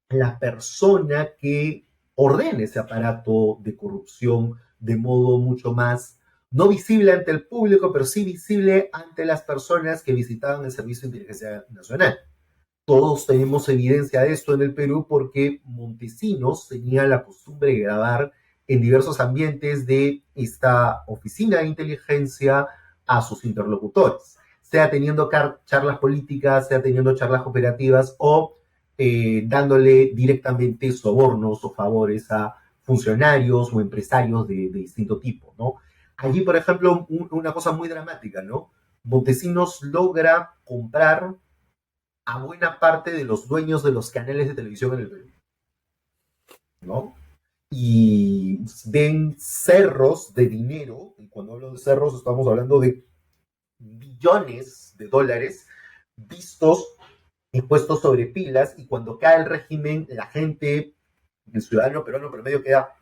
la persona que ordena ese aparato de corrupción de modo mucho más, no visible ante el público, pero sí visible ante las personas que visitaban el Servicio de Inteligencia Nacional. Todos tenemos evidencia de esto en el Perú porque Montesinos tenía la costumbre de grabar en diversos ambientes de esta oficina de inteligencia a sus interlocutores, sea teniendo charlas políticas, sea teniendo charlas cooperativas o dándole directamente sobornos o favores a funcionarios o empresarios de distinto tipo, ¿no? Allí, por ejemplo, una cosa muy dramática, ¿no? Montesinos logra comprar a buena parte de los dueños de los canales de televisión en el Perú, ¿no? Y ven cerros de dinero, y cuando hablo de cerros estamos hablando de billones de dólares vistos impuestos sobre pilas, y cuando cae el régimen, la gente, el ciudadano peruano promedio queda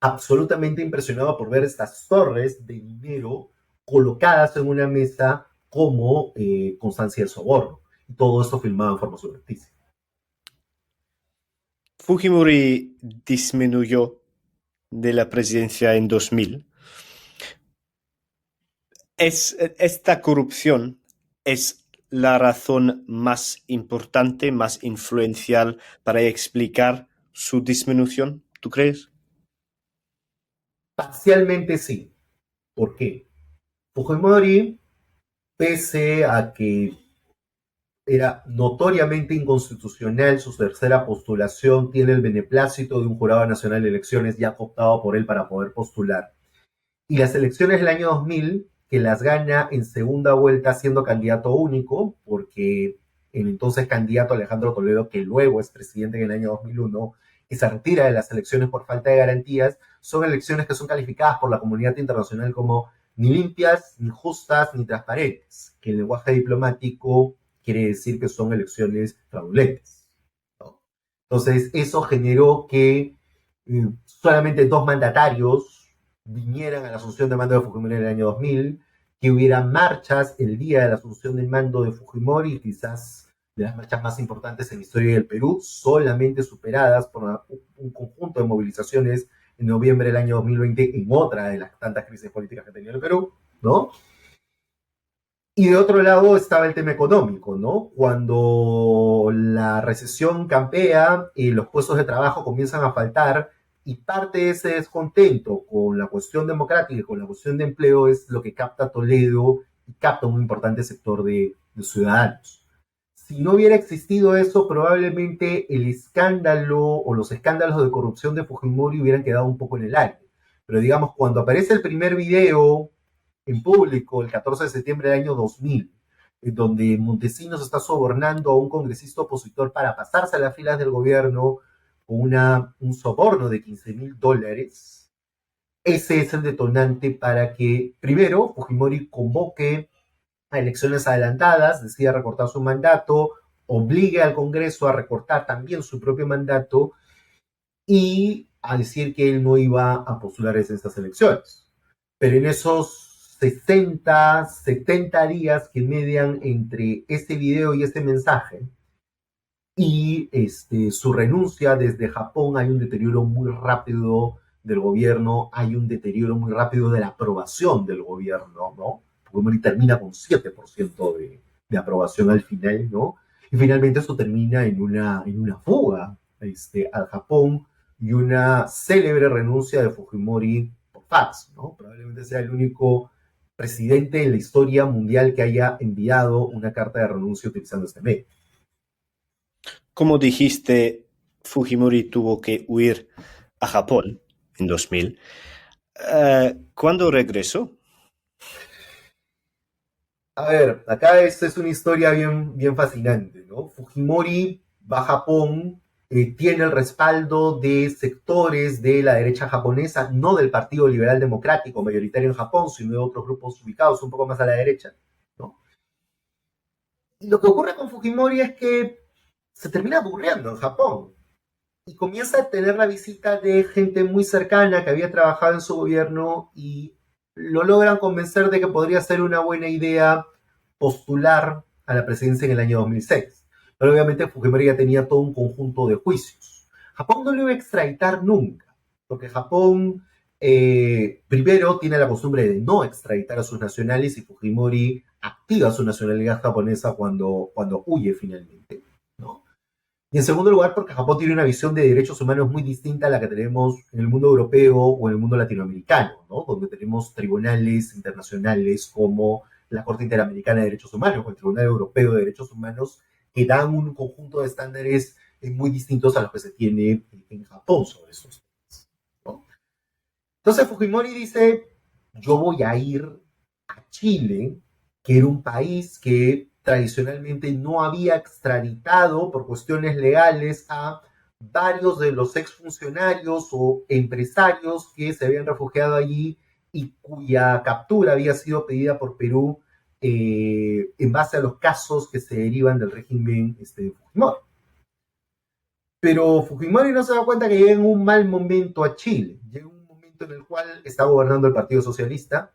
absolutamente impresionado por ver estas torres de dinero colocadas en una mesa como constancia del soborno. Y todo esto filmado en forma subrepticia. Fujimori disminuyó de la presidencia en 2000. Esta corrupción es la razón más importante, más influencial para explicar su disminución, ¿tú crees? Parcialmente sí. ¿Por qué? Fujimori, pese a que era notoriamente inconstitucional su tercera postulación, tiene el beneplácito de un jurado nacional de elecciones ya cooptado por él para poder postular. Y las elecciones del año 2000, que las gana en segunda vuelta siendo candidato único, porque el entonces candidato Alejandro Toledo, que luego es presidente en el año 2001, y se retira de las elecciones por falta de garantías, son elecciones que son calificadas por la comunidad internacional como ni limpias, ni justas, ni transparentes, que en lenguaje diplomático quiere decir que son elecciones fraudulentas, ¿no? Entonces, eso generó que solamente dos mandatarios vinieran a la asunción de mando de Fujimori en el año 2000, que hubiera marchas el día de la asunción del mando de Fujimori, quizás de las marchas más importantes en la historia del Perú, solamente superadas por un conjunto de movilizaciones en noviembre del año 2020 en otra de las tantas crisis políticas que tenía el Perú, ¿no? Y de otro lado estaba el tema económico, ¿no? Cuando la recesión campea y los puestos de trabajo comienzan a faltar, y parte de ese descontento con la cuestión democrática y con la cuestión de empleo es lo que capta Toledo y capta un importante sector de ciudadanos. Si no hubiera existido eso, probablemente el escándalo o los escándalos de corrupción de Fujimori hubieran quedado un poco en el aire. Pero digamos, cuando aparece el primer video en público el 14 de septiembre del año 2000, en donde Montesinos está sobornando a un congresista opositor para pasarse a las filas del gobierno con un soborno de $15,000, ese es el detonante para que, primero, Fujimori convoque a elecciones adelantadas, decida recortar su mandato, obligue al Congreso a recortar también su propio mandato y a decir que él no iba a postular en estas elecciones. Pero en esos 60, 70 días que median entre este video y este mensaje, y su renuncia desde Japón. Hay un deterioro muy rápido del gobierno, hay un deterioro muy rápido de la aprobación del gobierno, ¿no? Fujimori termina con 7% de aprobación al final, ¿no? Y finalmente eso termina en una fuga al Japón y una célebre renuncia de Fujimori por fax, ¿no? Probablemente sea el único presidente en la historia mundial que haya enviado una carta de renuncia utilizando este medio. Como dijiste, Fujimori tuvo que huir a Japón en 2000. ¿Cuándo regresó? A ver, acá esta es una historia bien fascinante, ¿no? Fujimori va a Japón, tiene el respaldo de sectores de la derecha japonesa, no del Partido Liberal Democrático, mayoritario en Japón, sino de otros grupos ubicados un poco más a la derecha, ¿no? Y lo que ocurre con Fujimori es que se termina aburriendo en Japón y comienza a tener la visita de gente muy cercana que había trabajado en su gobierno y lo logran convencer de que podría ser una buena idea postular a la presidencia en el año 2006. Pero obviamente Fujimori ya tenía todo un conjunto de juicios. Japón no lo iba a extraditar nunca, porque Japón primero tiene la costumbre de no extraditar a sus nacionales y Fujimori activa su nacionalidad japonesa cuando huye finalmente, ¿no? Y en segundo lugar, porque Japón tiene una visión de derechos humanos muy distinta a la que tenemos en el mundo europeo o en el mundo latinoamericano, ¿no? Donde tenemos tribunales internacionales como la Corte Interamericana de Derechos Humanos o el Tribunal Europeo de Derechos Humanos, que dan un conjunto de estándares muy distintos a los que se tiene en Japón sobre estos temas, ¿no? Entonces Fujimori dice, yo voy a ir a Chile, que era un país que tradicionalmente no había extraditado por cuestiones legales a varios de los exfuncionarios o empresarios que se habían refugiado allí y cuya captura había sido pedida por Perú en base a los casos que se derivan del régimen de Fujimori. Pero Fujimori no se da cuenta que llega en un mal momento a Chile. Llega un momento en el cual está gobernando el Partido Socialista,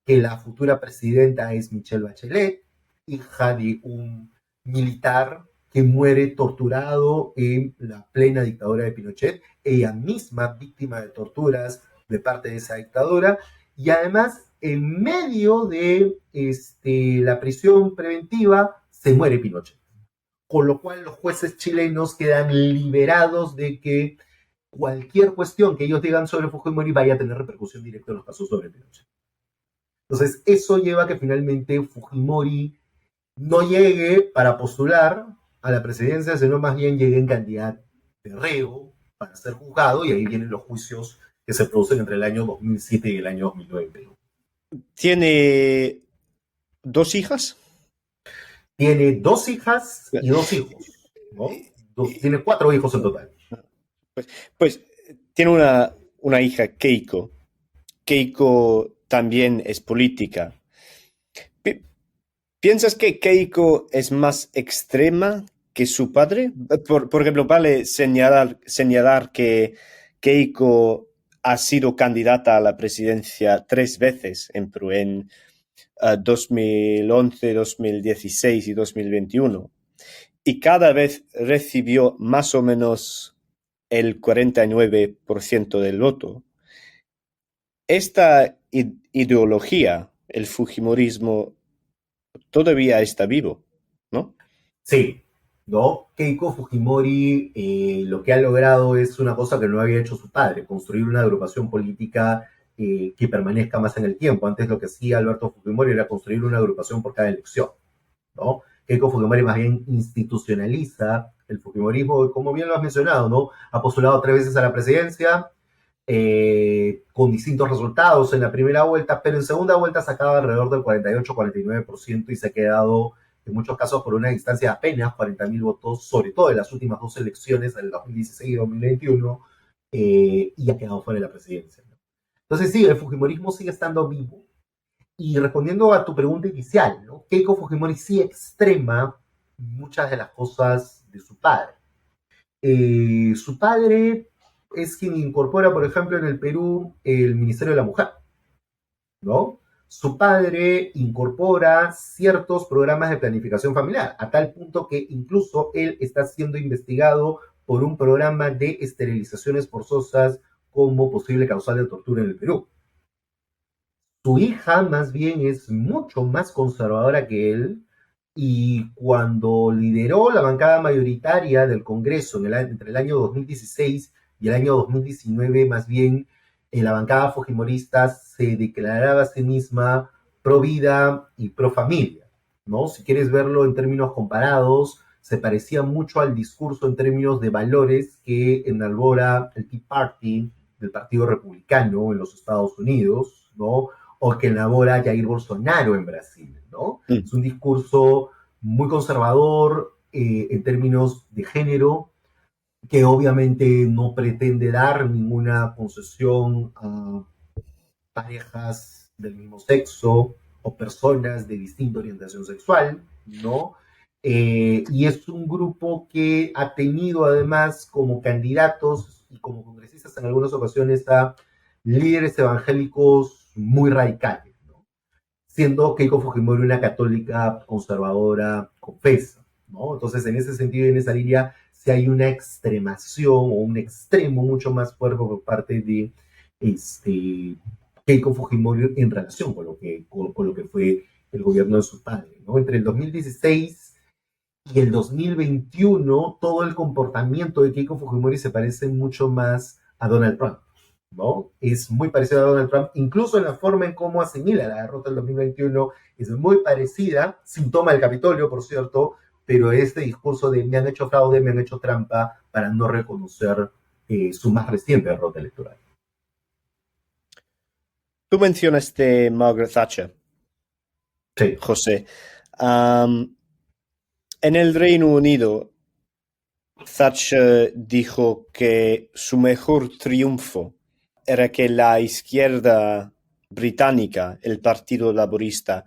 que la futura presidenta es Michelle Bachelet, hija de un militar que muere torturado en la plena dictadura de Pinochet, ella misma víctima de torturas de parte de esa dictadura, y además en medio de la prisión preventiva se muere Pinochet, con lo cual los jueces chilenos quedan liberados de que cualquier cuestión que ellos digan sobre Fujimori vaya a tener repercusión directa en los casos sobre Pinochet. Entonces, eso lleva a que finalmente Fujimori no llegue para postular a la presidencia, sino más bien llegue en calidad de reo para ser juzgado, y ahí vienen los juicios que se producen entre el año 2007 y el año 2009. ¿Tiene dos hijas? Tiene dos hijas y dos hijos, ¿no? Tiene cuatro hijos en total. Pues, pues tiene una hija, Keiko. Keiko también es política. ¿Piensas que Keiko es más extrema que su padre? Por ejemplo, vale señalar que Keiko ha sido candidata a la presidencia 3 veces en Perú, en 2011, 2016 y 2021. Y cada vez recibió más o menos el 49% del voto. Esta ideología, el Fujimorismo, todavía está vivo, ¿no? Sí, ¿no? Keiko Fujimori lo que ha logrado es una cosa que no había hecho su padre, construir una agrupación política que permanezca más en el tiempo. Antes lo que hacía Alberto Fujimori era construir una agrupación por cada elección, ¿no? Keiko Fujimori más bien institucionaliza el Fujimorismo, como bien lo has mencionado, ¿no? Ha postulado 3 veces a la presidencia, con distintos resultados en la primera vuelta, pero en segunda vuelta sacaba alrededor del 48-49% y se ha quedado en muchos casos por una distancia de apenas 40.000 votos, sobre todo en las últimas dos elecciones, el 2016 y 2021, y ha quedado fuera de la presidencia, ¿no? Entonces sí, el Fujimorismo sigue estando vivo. Y respondiendo a tu pregunta inicial, ¿no? Keiko Fujimori sí extrema muchas de las cosas de su padre. Su padre es quien incorpora, por ejemplo, en el Perú el Ministerio de la Mujer, ¿no? su padre incorpora ciertos programas de planificación familiar, a tal punto que incluso él está siendo investigado por un programa de esterilizaciones forzosas como posible causal de tortura en el Perú. Su hija más bien es mucho más conservadora que él y cuando lideró la bancada mayoritaria del Congreso entre el año 2016 y el año 2019, más bien la bancada fujimorista se declaraba a sí misma pro vida y pro familia, ¿no? Si quieres verlo en términos comparados, se parecía mucho al discurso en términos de valores que enalbora el Tea Party del Partido Republicano en los Estados Unidos, ¿no? O que elabora Jair Bolsonaro en Brasil, ¿no? Es un discurso muy conservador en términos de género, que obviamente no pretende dar ninguna concesión a parejas del mismo sexo o personas de distinta orientación sexual, ¿no? Y es un grupo que ha tenido además como candidatos y como congresistas en algunas ocasiones a líderes evangélicos muy radicales, ¿no? Siendo Keiko Fujimori una católica conservadora confesa, ¿no? Entonces, en ese sentido y en esa línea, si hay una extremación o un extremo mucho más fuerte por parte de Keiko Fujimori en relación con lo que fue el gobierno de su padre, ¿no? Entre el 2016 y el 2021, todo el comportamiento de Keiko Fujimori se parece mucho más a Donald Trump, ¿no? Es muy parecido a Donald Trump, incluso en la forma en cómo asimila la derrota del 2021, es muy parecida, sin toma del Capitolio, por cierto, pero este discurso de me han hecho fraude, me han hecho trampa, para no reconocer su más reciente derrota electoral. Tú mencionaste Margaret Thatcher, Sí. José. En el Reino Unido, Thatcher dijo que su mejor triunfo era que la izquierda británica, el Partido Laborista,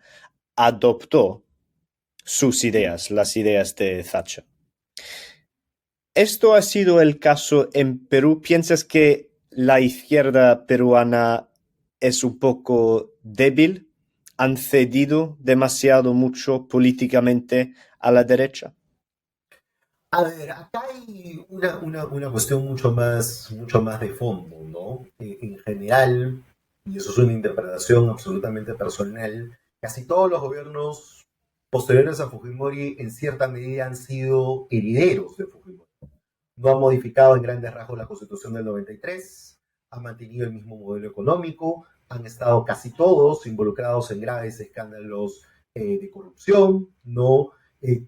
adoptó sus ideas, las ideas de Thatcher. ¿Esto ha sido el caso en Perú? ¿Piensas que la izquierda peruana es un poco débil? ¿Han cedido demasiado mucho políticamente a la derecha? A ver, acá hay una cuestión mucho más de fondo, ¿no? En general, y eso es una interpretación absolutamente personal, casi todos los gobiernos posteriores a Fujimori en cierta medida han sido herederos de Fujimori. No han modificado en grandes rasgos la Constitución del 93, han mantenido el mismo modelo económico, han estado casi todos involucrados en graves escándalos de corrupción, ¿no?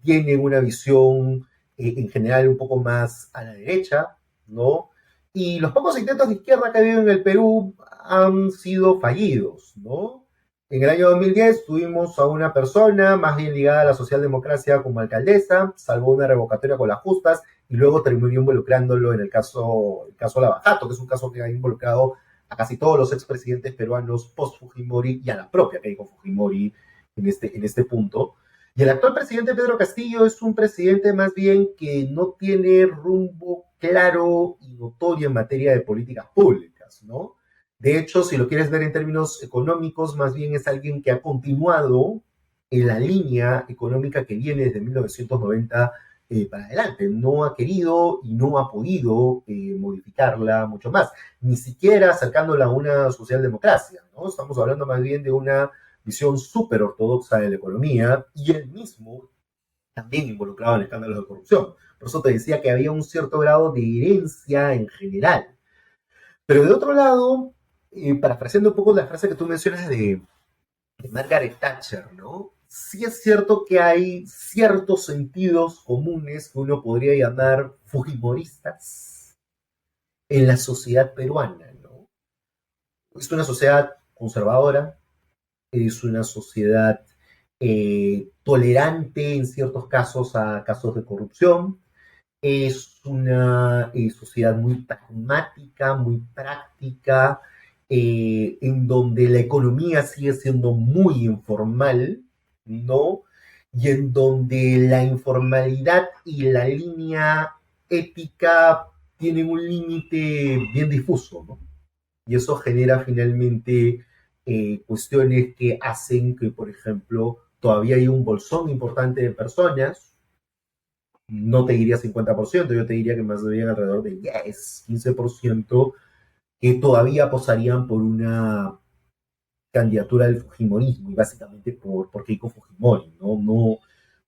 Tienen una visión en general un poco más a la derecha, ¿no? Y los pocos intentos de izquierda que ha habido en el Perú han sido fallidos, ¿no? En el año 2010 tuvimos a una persona más bien ligada a la socialdemocracia como alcaldesa, salvó una revocatoria con las justas y luego terminó involucrándolo en el caso Lavajato, que es un caso que ha involucrado a casi todos los expresidentes peruanos post-Fujimori y a la propia Keiko Fujimori en este punto. Y el actual presidente Pedro Castillo es un presidente más bien que no tiene rumbo claro y notorio en materia de políticas públicas, ¿no? De hecho, si lo quieres ver en términos económicos, más bien es alguien que ha continuado en la línea económica que viene desde 1990 para adelante. No ha querido y no ha podido modificarla mucho más, ni siquiera acercándola a una socialdemocracia, ¿no? Estamos hablando más bien de una visión súper ortodoxa de la economía y él mismo también involucrado en escándalos de corrupción. Por eso te decía que había un cierto grado de herencia en general. Pero de otro lado, parafraseando un poco la frase que tú mencionas de Margaret Thatcher, ¿no? Sí es cierto que hay ciertos sentidos comunes que uno podría llamar fujimoristas en la sociedad peruana, ¿no? Es una sociedad conservadora, es una sociedad tolerante en ciertos casos a casos de corrupción, es una sociedad muy pragmática, muy práctica, en donde la economía sigue siendo muy informal, ¿no? Y en donde la informalidad y la línea ética tienen un límite bien difuso, ¿no? Y eso genera finalmente cuestiones que hacen que, por ejemplo, todavía hay un bolsón importante de personas, no te diría 50%, yo te diría que más bien alrededor de 10, 15%, que todavía apostarían por una candidatura del Fujimorismo, y básicamente por Keiko Fujimori, ¿no?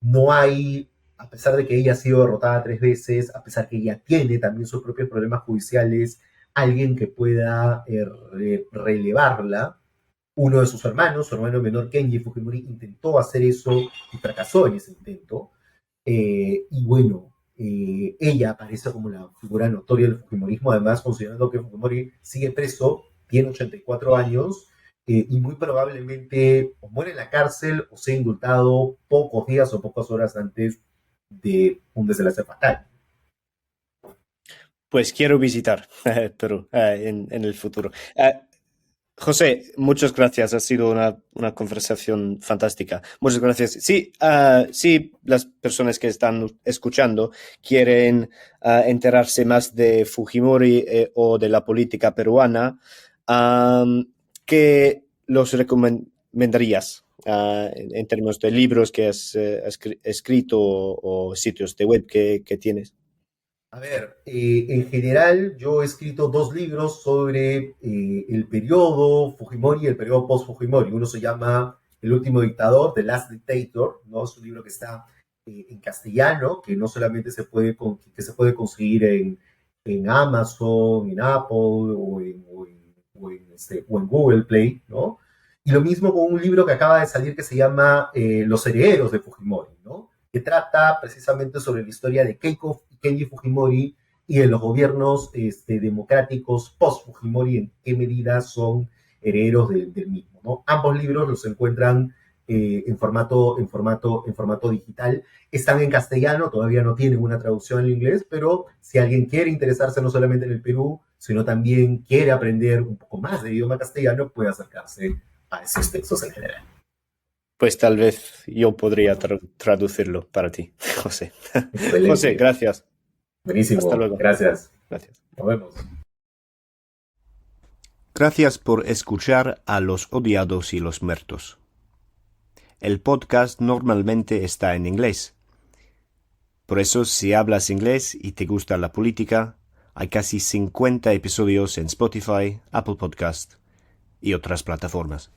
No hay, a pesar de que ella ha sido derrotada 3 veces, a pesar que ella tiene también sus propios problemas judiciales, alguien que pueda relevarla. Uno de sus hermanos, su hermano menor Kenji Fujimori, intentó hacer eso y fracasó en ese intento. Y bueno, ella aparece como la figura notoria del Fujimorismo, además considerando que Fujimori sigue preso, tiene 84 años, y muy probablemente o muere en la cárcel o sea indultado pocos días o pocas horas antes de un desenlace fatal. Pues quiero visitar Perú en el futuro. José, muchas gracias. Ha sido una conversación fantástica. Muchas gracias. Sí, sí, las personas que están escuchando quieren enterarse más de Fujimori o de la política peruana, ¿qué los recomendarías en términos de libros que has escrito o sitios de web que tienes? A ver, en general yo he escrito 2 libros sobre el periodo Fujimori y el periodo post-Fujimori. Uno se llama El último dictador, The Last Dictator, ¿no? Es un libro que está en castellano, que no solamente que se puede conseguir en Amazon, en Apple o en Google Play, ¿no? Y lo mismo con un libro que acaba de salir que se llama Los herederos de Fujimori, ¿no? Que trata precisamente sobre la historia de Keiko y Kenji Fujimori y de los gobiernos democráticos post-Fujimori, en qué medida son herederos del mismo, ¿no? Ambos libros los encuentran en formato digital. Están en castellano, todavía no tienen una traducción al inglés, pero si alguien quiere interesarse no solamente en el Perú, sino también quiere aprender un poco más de idioma castellano, puede acercarse a esos textos en general. Pues tal vez yo podría traducirlo para ti, José. Excelente. José, gracias. Buenísimo. Hasta luego. Gracias. Gracias. Nos vemos. Gracias por escuchar a Los Odiados y los Muertos. El podcast normalmente está en inglés. Por eso, si hablas inglés y te gusta la política, hay casi 50 episodios en Spotify, Apple Podcast y otras plataformas.